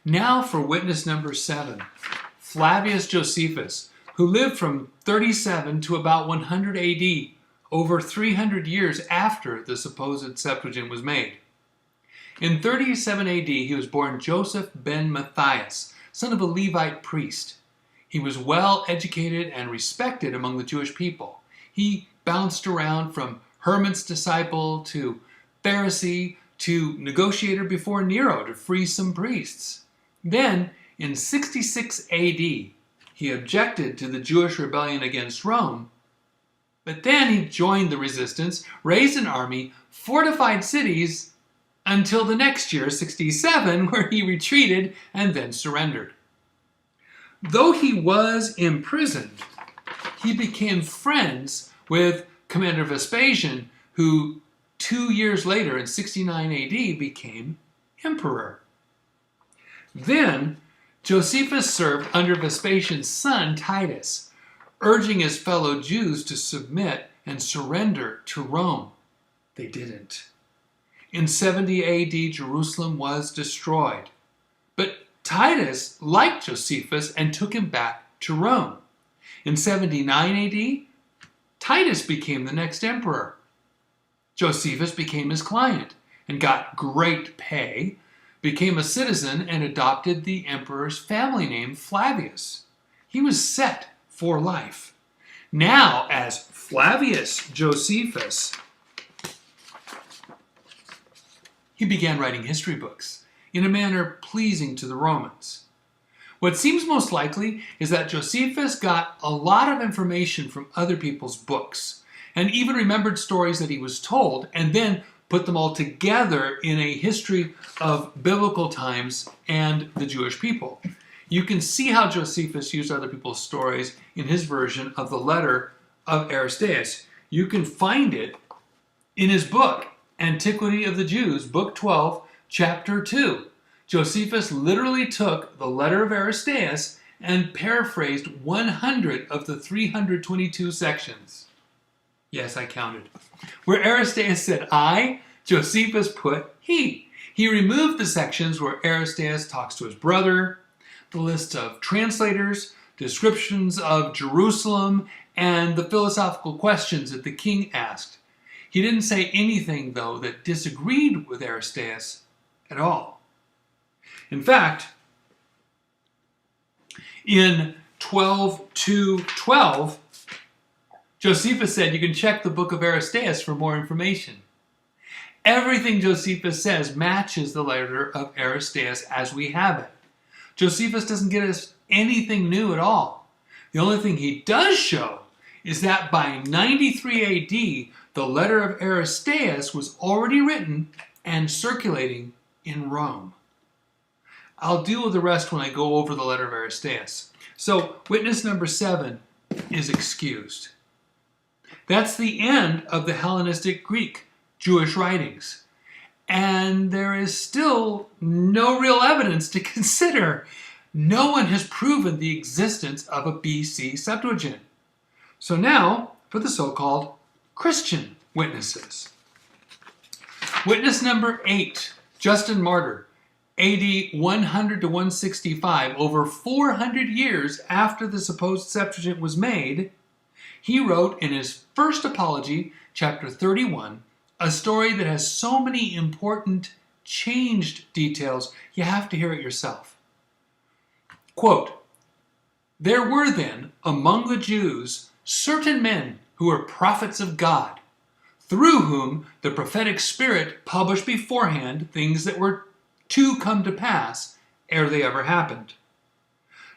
Now for witness number 7, Flavius Josephus, who lived from 37 to about 100 AD, over 300 years after the supposed Septuagint was made. In 37 AD, he was born Joseph ben Matthias, son of a Levite priest. He was well educated and respected among the Jewish people. He bounced around from hermit's disciple to Pharisee to negotiator before Nero to free some priests. Then, in 66 AD, he objected to the Jewish rebellion against Rome, but then he joined the resistance, raised an army, fortified cities, until the next year, 67, where he retreated and then surrendered. Though he was imprisoned, he became friends with Commander Vespasian, who 2 years later, in 69 AD, became emperor. Then, Josephus served under Vespasian's son, Titus, urging his fellow Jews to submit and surrender to Rome. They didn't. In 70 AD, Jerusalem was destroyed. But Titus liked Josephus and took him back to Rome. In 79 AD, Titus became the next emperor. Josephus became his client and got great pay, became a citizen, and adopted the emperor's family name, Flavius. He was set for life. Now, as Flavius Josephus, he began writing history books in a manner pleasing to the Romans. What seems most likely is that Josephus got a lot of information from other people's books and even remembered stories that he was told and then put them all together in a history of biblical times and the Jewish people. You can see how Josephus used other people's stories in his version of the letter of Aristeas. You can find it in his book, Antiquity of the Jews, Book 12, Chapter 2. Josephus literally took the letter of Aristeas and paraphrased 100 of the 322 sections. Yes, I counted. Where Aristeas said I, Josephus put he. He removed the sections where Aristeas talks to his brother, the list of translators, descriptions of Jerusalem, and the philosophical questions that the king asked. He didn't say anything, though, that disagreed with Aristeas at all. In fact, in 12:2:12, Josephus said you can check the book of Aristeas for more information. Everything Josephus says matches the letter of Aristeas as we have it. Josephus doesn't get us anything new at all. The only thing he does show is that by 93 AD, the letter of Aristeas was already written and circulating in Rome. I'll deal with the rest when I go over the letter of Aristeas. So, witness number 7 is excused. That's the end of the Hellenistic Greek Jewish writings. And there is still no real evidence to consider. No one has proven the existence of a BC Septuagint. So now for the so-called Christian witnesses. Witness number 8, Justin Martyr, AD 100 to 165, over 400 years after the supposed Septuagint was made, he wrote in his first apology, chapter 31, a story that has so many important changed details, you have to hear it yourself. Quote, "There were then among the Jews certain men who were prophets of God, through whom the prophetic spirit published beforehand things that were to come to pass ere they ever happened.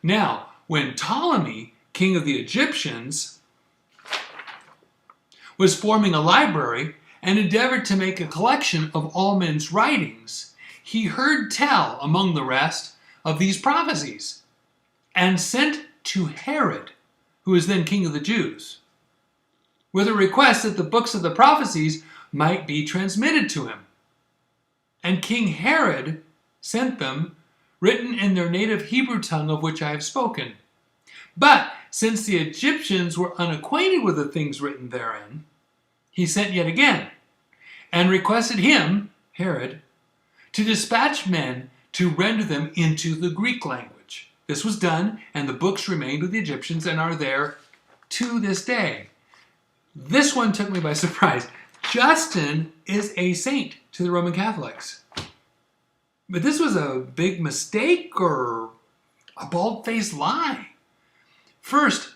Now, when Ptolemy, king of the Egyptians, was forming a library and endeavored to make a collection of all men's writings, he heard tell, among the rest, of these prophecies, and sent to Herod, who was then king of the Jews, with a request that the books of the prophecies might be transmitted to him. And King Herod sent them, written in their native Hebrew tongue of which I have spoken. But since the Egyptians were unacquainted with the things written therein, he sent yet again, and requested him, Herod, to dispatch men to render them into the Greek language. This was done, and the books remained with the Egyptians and are there to this day. This one took me by surprise. Justin is a saint to the Roman Catholics. But this was a big mistake or a bald-faced lie. First,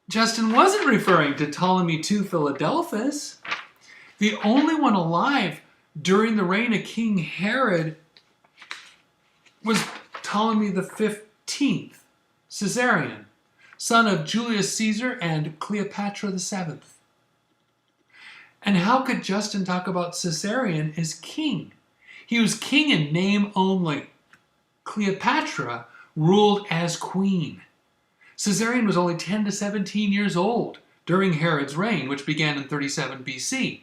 Justin wasn't referring to Ptolemy II Philadelphus. The only one alive during the reign of King Herod was Ptolemy the 15th, Caesarion, son of Julius Caesar and Cleopatra the 7th. And how could Justin talk about Caesarion as king? He was king in name only. Cleopatra ruled as queen. Caesarion was only 10 to 17 years old during Herod's reign, which began in 37 BC.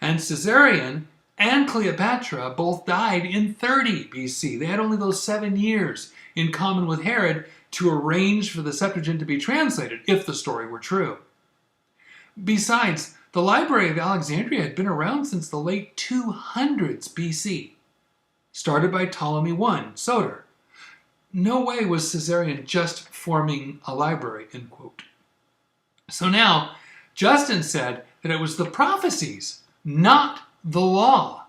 And Caesarion and Cleopatra both died in 30 BC. They had only those 7 years in common with Herod to arrange for the Septuagint to be translated, if the story were true. Besides, the Library of Alexandria had been around since the late 200s BC, started by Ptolemy I, Soter. No way was Caesarion just forming a library, end quote. So now, Justin said that it was the prophecies, not the law,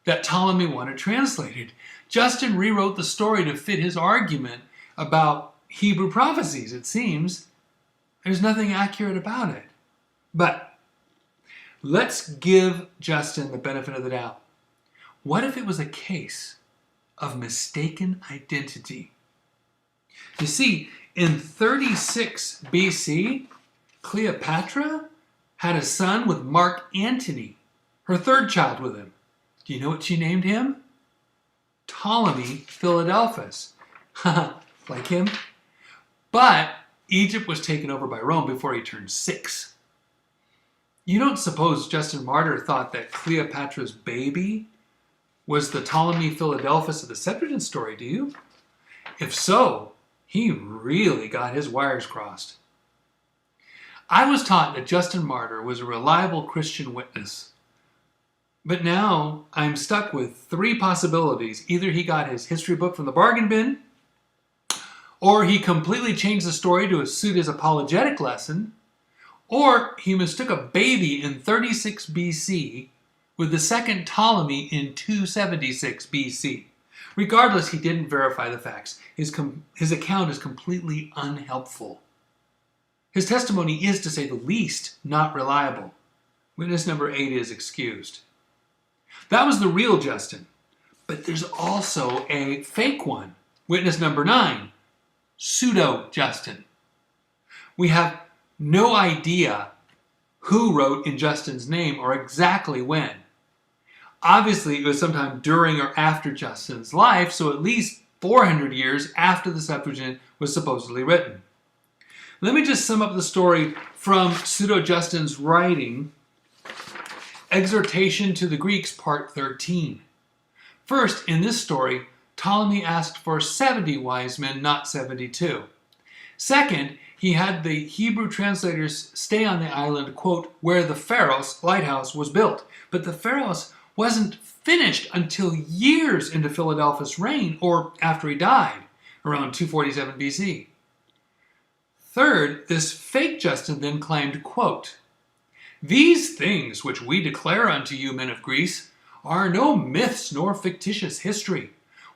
that Ptolemy I had translated. Justin rewrote the story to fit his argument about Hebrew prophecies, it seems. There's nothing accurate about it. But let's give Justin the benefit of the doubt. What if it was a case of mistaken identity? You see, in 36 BC, Cleopatra had a son with Mark Antony, her third child with him. Do you know what she named him? Ptolemy Philadelphus. Like him? But Egypt was taken over by Rome before he turned 6. You don't suppose Justin Martyr thought that Cleopatra's baby was the Ptolemy Philadelphus of the Septuagint story, do you? If so, he really got his wires crossed. I was taught that Justin Martyr was a reliable Christian witness. But now I'm stuck with 3 possibilities. Either he got his history book from the bargain bin, or he completely changed the story to suit his apologetic lesson, or he mistook a baby in 36 BC with the second Ptolemy in 276 BC. Regardless, he didn't verify the facts. His account is completely unhelpful. His testimony is, to say the least, not reliable. Witness number 8 is excused. That was the real Justin. But there's also a fake one. Witness number 9, pseudo-Justin. We have no idea who wrote in Justin's name or exactly when. Obviously, it was sometime during or after Justin's life, so at least 400 years after the Septuagint was supposedly written. Let me just sum up the story from Pseudo-Justin's writing, Exhortation to the Greeks, Part 13. First, in this story, Ptolemy asked for 70 wise men, not 72. Second, he had the Hebrew translators stay on the island, quote, where the Pharos lighthouse was built. But the Pharos wasn't finished until years into Philadelphus' reign, or after he died, around 247 BC. Third, this fake Justin then claimed, quote, these things which we declare unto you, men of Greece, are no myths nor fictitious history.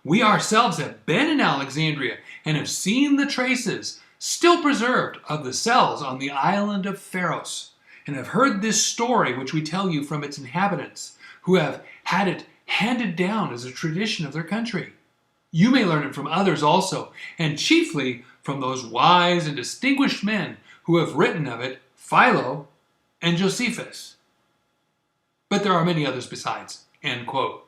We ourselves have been in Alexandria and have seen the traces, still preserved, of the cells on the island of Pharos, and have heard this story which we tell you from its inhabitants, who have had it handed down as a tradition of their country. You may learn it from others also, and chiefly from those wise and distinguished men who have written of it, Philo and Josephus. But there are many others besides, end quote.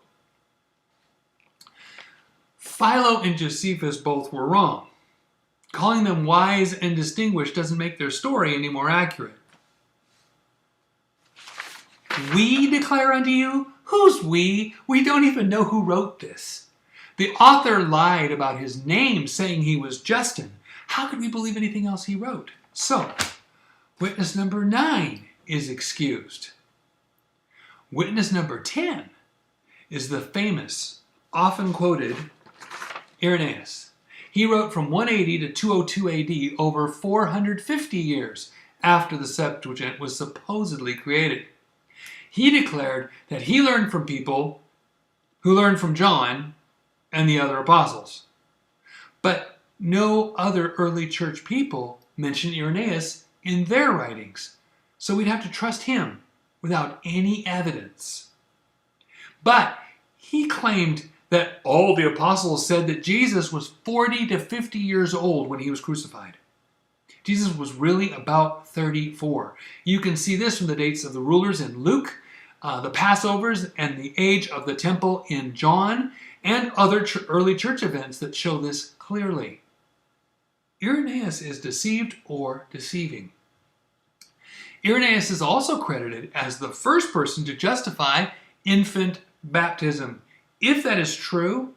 Philo and Josephus both were wrong. Calling them wise and distinguished doesn't make their story any more accurate. We declare unto you? Who's we? We don't even know who wrote this. The author lied about his name, saying he was Justin. How could we believe anything else he wrote? So, witness number 9 is excused. Witness number 10 is the famous often quoted Irenaeus. He wrote from 180 to 202 AD, over 450 years after the Septuagint was supposedly created. He declared that he learned from people who learned from John and the other apostles. But no other early church people mention Irenaeus in their writings, so we'd have to trust him without any evidence. But he claimed that all the apostles said that Jesus was 40 to 50 years old when he was crucified. Jesus was really about 34. You can see this from the dates of the rulers in Luke, the Passovers, and the age of the temple in John, and other early church events that show this clearly. Irenaeus is deceived or deceiving. Irenaeus is also credited as the first person to justify infant baptism. If that is true,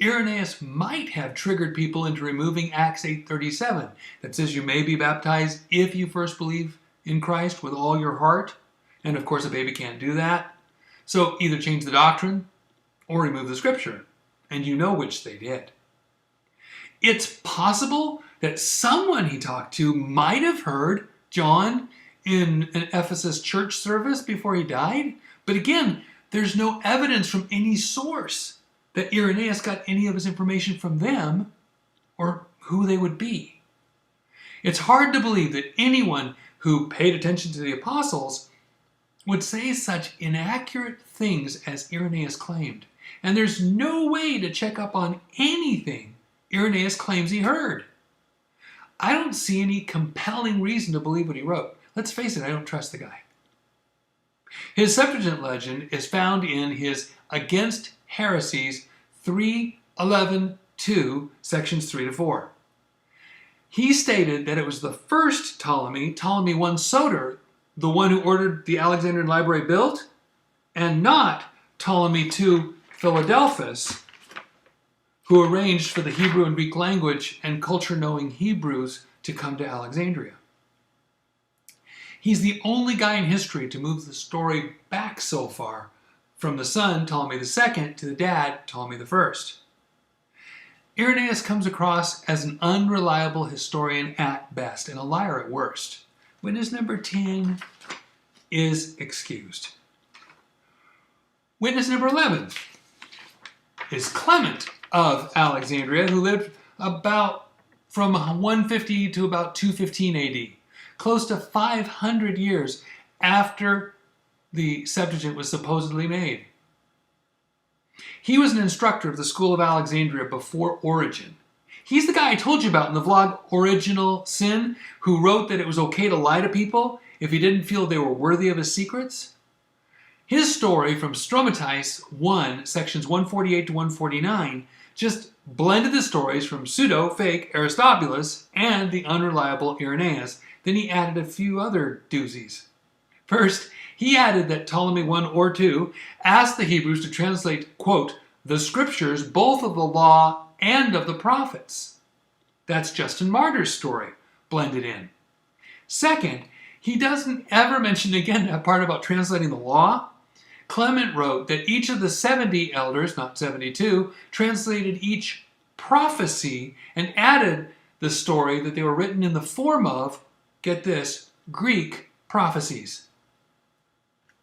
Irenaeus might have triggered people into removing Acts 8:37 that says you may be baptized if you first believe in Christ with all your heart. And of course, a baby can't do that. So either change the doctrine or remove the scripture. And you know which they did. It's possible that someone he talked to might have heard John in an Ephesus church service before he died. But again, there's no evidence from any source that Irenaeus got any of his information from them or who they would be. It's hard to believe that anyone who paid attention to the apostles would say such inaccurate things as Irenaeus claimed. And there's no way to check up on anything Irenaeus claims he heard. I don't see any compelling reason to believe what he wrote. Let's face it, I don't trust the guy. His Septuagint legend is found in his Against Heresies 3:11-2, sections 3 to 4. He stated that it was the first Ptolemy, Ptolemy I Soter, the one who ordered the Alexandrian library built, and not Ptolemy II Philadelphus, who arranged for the Hebrew and Greek language and culture-knowing Hebrews to come to Alexandria. He's the only guy in history to move the story back so far, from the son, Ptolemy II, to the dad, Ptolemy I. Irenaeus comes across as an unreliable historian at best and a liar at worst. Witness number 10 is excused. Witness number 11 is Clement of Alexandria, who lived about from 150 to about 215 AD, close to 500 years after the Septuagint was supposedly made. He was an instructor of the school of Alexandria before Origen. He's the guy I told you about in the vlog Original Sin, who wrote that it was okay to lie to people if he didn't feel they were worthy of his secrets. His story from Stromatis 1, sections 148 to 149, just blended the stories from pseudo-fake Aristobulus and the unreliable Irenaeus. Then he added a few other doozies. First, he added that Ptolemy I or II asked the Hebrews to translate, quote, the scriptures, both of the law and of the prophets. That's Justin Martyr's story, blended in. Second, he doesn't ever mention again that part about translating the law. Clement wrote that each of the 70 elders, not 72, translated each prophecy and added the story that they were written in the form of, get this, Greek prophecies.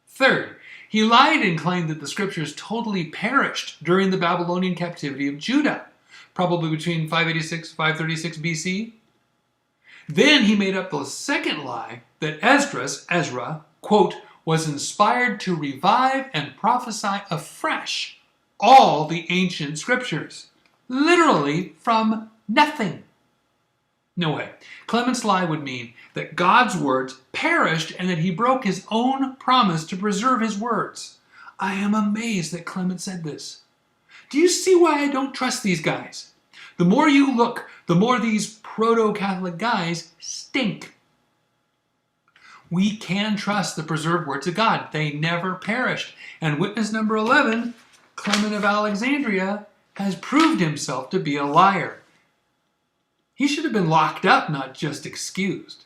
Third, he lied and claimed that the scriptures totally perished during the Babylonian captivity of Judah, probably between 586 and 536 BC. Then he made up the second lie that Ezra, quote, was inspired to revive and prophesy afresh all the ancient scriptures, literally from nothing. No way. Clement's lie would mean that God's words perished and that he broke his own promise to preserve his words. I am amazed that Clement said this. Do you see why I don't trust these guys? The more you look, the more these proto-Catholic guys stink. We can trust the preserved words of God. They never perished. And witness number 11, Clement of Alexandria, has proved himself to be a liar. He should have been locked up, not just excused.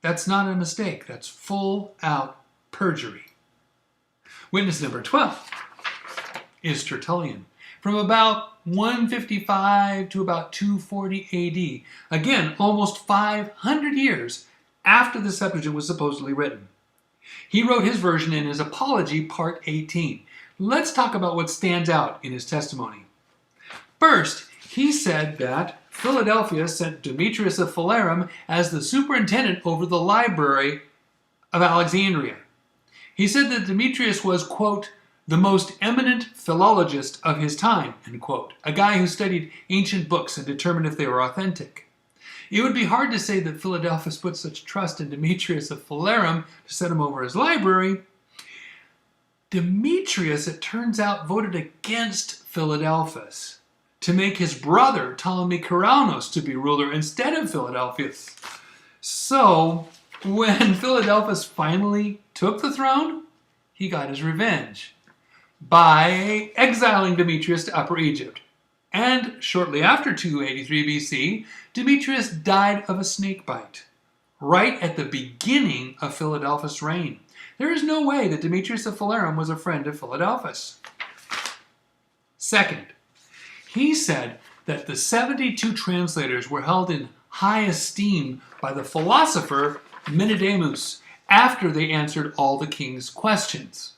That's not a mistake. That's full-out perjury. Witness number 12 is Tertullian. from about 155 to about 240 AD. Again, almost 500 years after the Septuagint was supposedly written. He wrote his version in his Apology, Part 18. Let's talk about what stands out in his testimony. First, he said that Philadelphia sent Demetrius of Phalerum as the superintendent over the library of Alexandria. He said that Demetrius was, quote, the most eminent philologist of his time, end quote, a guy who studied ancient books and determined if they were authentic. It would be hard to say that Philadelphus put such trust in Demetrius of Phalerum to set him over his library. Demetrius, it turns out, voted against Philadelphus to make his brother Ptolemy Caraunos to be ruler instead of Philadelphus. So, when Philadelphus finally took the throne, he got his revenge by exiling Demetrius to Upper Egypt. And shortly after 283 BC, Demetrius died of a snake bite, right at the beginning of Philadelphus' reign. There is no way that Demetrius of Phalerum was a friend of Philadelphus. Second, he said that the 72 translators were held in high esteem by the philosopher Menedemus after they answered all the king's questions.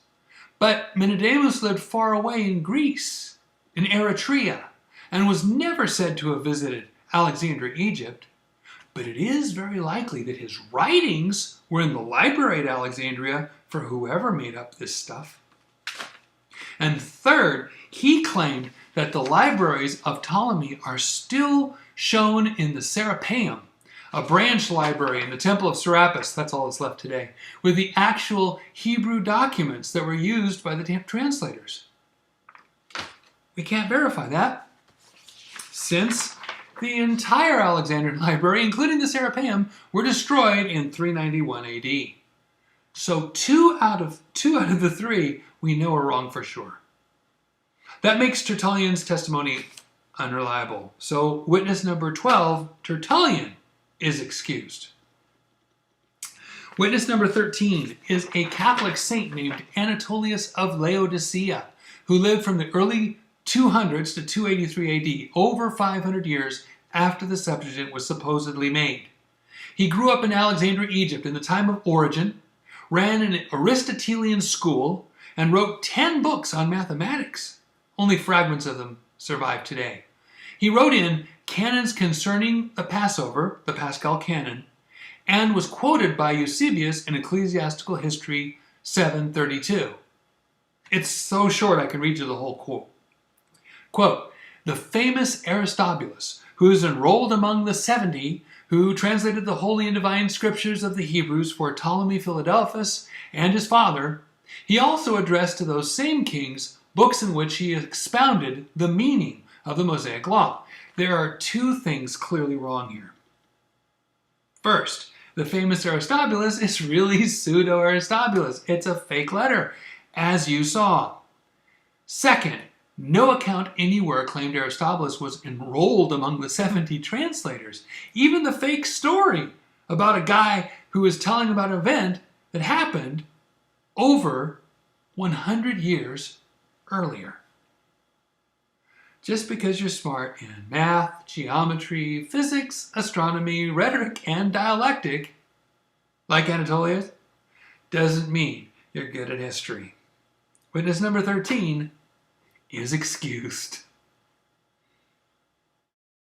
But Menedemus lived far away in Greece, in Eritrea, and was never said to have visited Alexandria, Egypt. But it is very likely that his writings were in the library at Alexandria for whoever made up this stuff. And third, he claimed that the libraries of Ptolemy are still shown in the Serapeum, a branch library in the Temple of Serapis, that's all that's left today, with the actual Hebrew documents that were used by the translators. We can't verify that, since the entire Alexandrian library, including the Serapeum, were destroyed in 391 AD. So two out of the three we know are wrong for sure. That makes Tertullian's testimony unreliable. So witness number 12, Tertullian, is excused. Witness number 13 is a Catholic saint named Anatolius of Laodicea, who lived from the early 200s to 283 AD, over 500 years after the Septuagint was supposedly made. He grew up in Alexandria, Egypt in the time of Origen, ran an Aristotelian school, and wrote 10 books on mathematics. Only fragments of them survive today. He wrote in canons concerning the Passover, the Paschal canon, and was quoted by Eusebius in Ecclesiastical History 732. It's so short I can read you the whole quote. Quote, the famous Aristobulus, who is enrolled among the 70 who translated the holy and divine scriptures of the Hebrews for Ptolemy Philadelphus and his father, he also addressed to those same kings books in which he expounded the meaning of the Mosaic Law. There are two things clearly wrong here. First, the famous Aristobulus is really pseudo-Aristobulus. It's a fake letter, as you saw. Second, no account anywhere claimed Aristobulus was enrolled among the 70 translators. Even the fake story about a guy who is telling about an event that happened over 100 years earlier. Just because you're smart in math, geometry, physics, astronomy, rhetoric, and dialectic, like Anatolius, doesn't mean you're good at history. Witness number 13 is excused.